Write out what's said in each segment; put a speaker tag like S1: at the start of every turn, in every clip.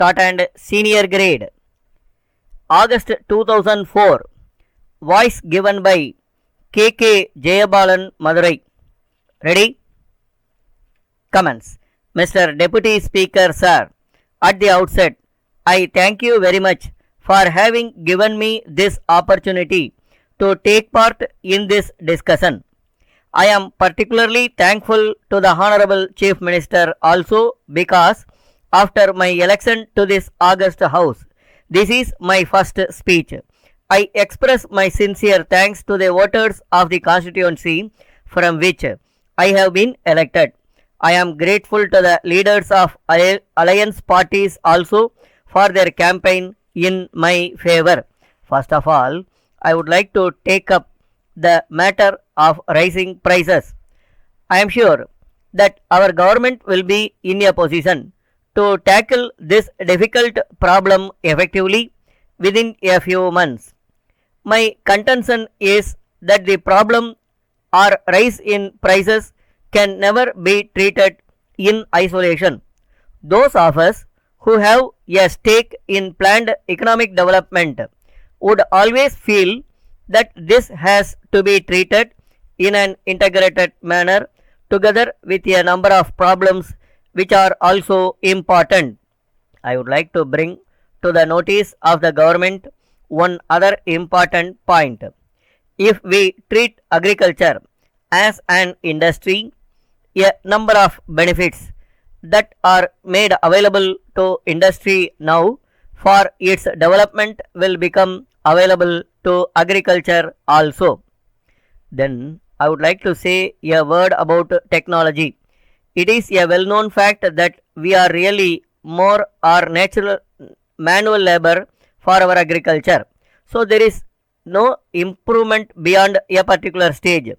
S1: taught and senior grade. August 2004. Voice given by K.K. Jayabalan, Madurai. Ready? Comments. Mr. Deputy Speaker, Sir, at the outset, I thank you very much for having given me this opportunity to take part in this discussion. I am particularly thankful to the Honorable Chief Minister also because after my election to this August House, this is my first speech. I express my sincere thanks to the voters of the constituency from which I have been elected. I am grateful to the leaders of alliance parties also for their campaign in my favor. First of all, I would like to take up the matter of rising prices. I am sure that our government will be in a position to tackle this difficult problem effectively within a few months. My contention is that the problem or rise in prices can never be treated in isolation. Those of us who have a stake in planned economic development would always feel that this has to be treated in an integrated manner together with a number of problems which are also important. I would like to bring to the notice of the government one other important point. If we treat agriculture as an industry, a number of benefits that are made available to industry now for its development will become available to agriculture also. Then I would like to say a word about technology. It is a well known fact that we are really more or natural manual labor for our agriculture. So there is no improvement beyond a particular stage.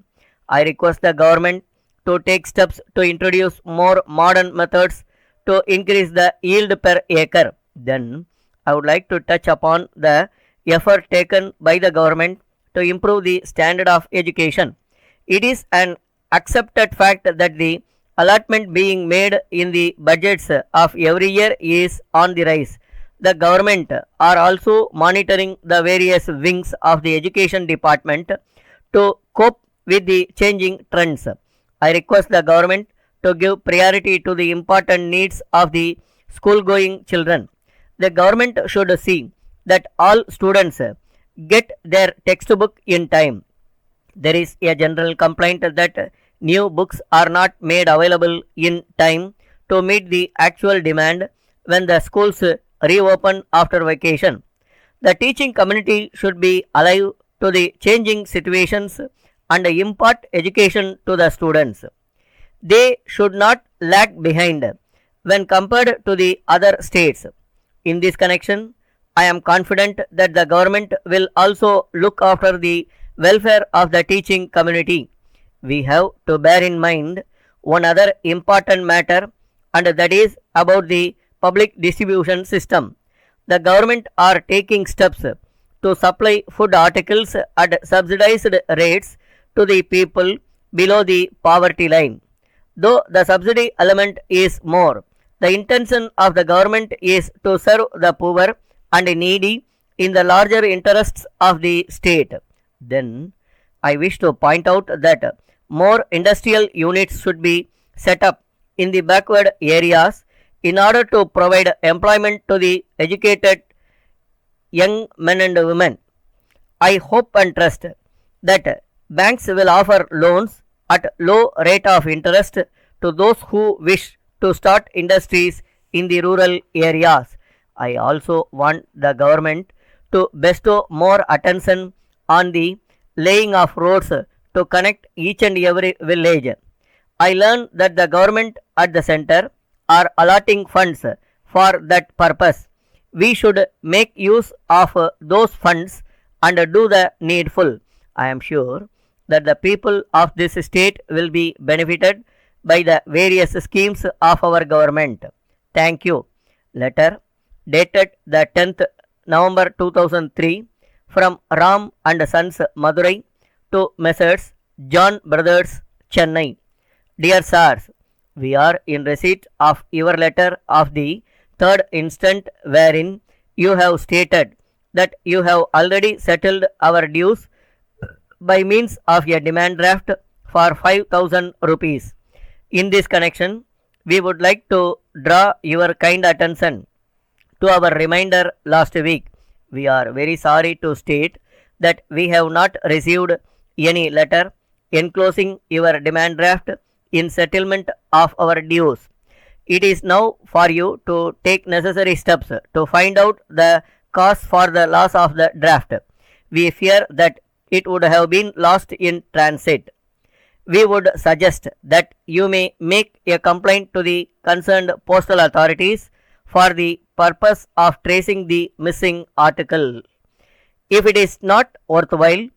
S1: I request the government to take steps to introduce more modern methods to increase the yield per acre. Then I would like to touch upon the effort taken by the government to improve the standard of education. It is an accepted fact that the allotment being made in the budgets of every year is on the rise. The government are also monitoring the various wings of the education department to cope with the changing trends. I request the government to give priority to the important needs of the school going children. The government should see that all students get their textbook in time. There is a general complaint that new books are not made available in time to meet the actual demand when the schools reopen after vacation. The teaching community should be alive to the changing situations and impart education to the students. They should not lag behind when compared to the other states. In this connection, I am confident that the government will also look after the welfare of the teaching community. We have to bear in mind one other important matter, and that is about the public distribution system. The government are taking steps to supply food articles at subsidized rates to the people below the poverty line. Though the subsidy element is more, the intention of the government is to serve the poor and needy in the larger interests of the state. Then I wish to point out that more industrial units should be set up in the backward areas in order to provide employment to the educated young men and women. I hope and trust that banks will offer loans at low rate of interest to those who wish to start industries in the rural areas. I also want the government to bestow more attention on the laying of roads to connect each and every village. I learned that the government at the center are allotting funds for that purpose. We should make use of those funds and do the needful. I am sure that the people of this state will be benefited by the various schemes of our government. Thank you. Letter dated the 10th November 2003 from Ram and Sons, Madurai, to Messrs. John Brothers, Chennai. Dear Sirs, we are in receipt of your letter of the Third instant wherein you have stated that you have already settled our dues by means of a demand draft for 5000 rupees. In this connection, we would like to draw your kind attention to our reminder last week. We are very sorry to state that we have not received any letter enclosing your demand draft in settlement of our dues. It is now for you to take necessary steps to find out the cause for the loss of the draft. We fear that it would have been lost in transit. We would suggest that you may make a complaint to the concerned postal authorities for the purpose of tracing the missing article. If it is not worthwhile,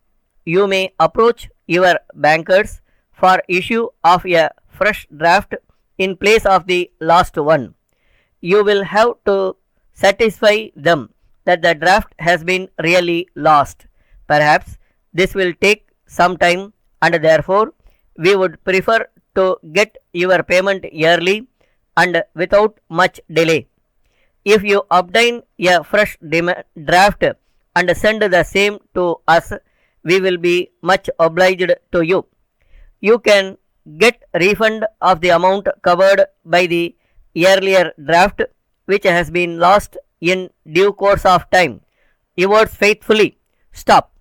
S1: you may approach your bankers for issue of a fresh draft in place of the last one. You will have to satisfy them that the draft has been really lost. Perhaps this will take some time, and therefore we would prefer to get your payment early and without much delay. If you obtain a fresh draft and send the same to us, we will be much obliged to you. You can get refund of the amount covered by the earlier draft which has been lost in due course of time. Yours faithfully. Stop.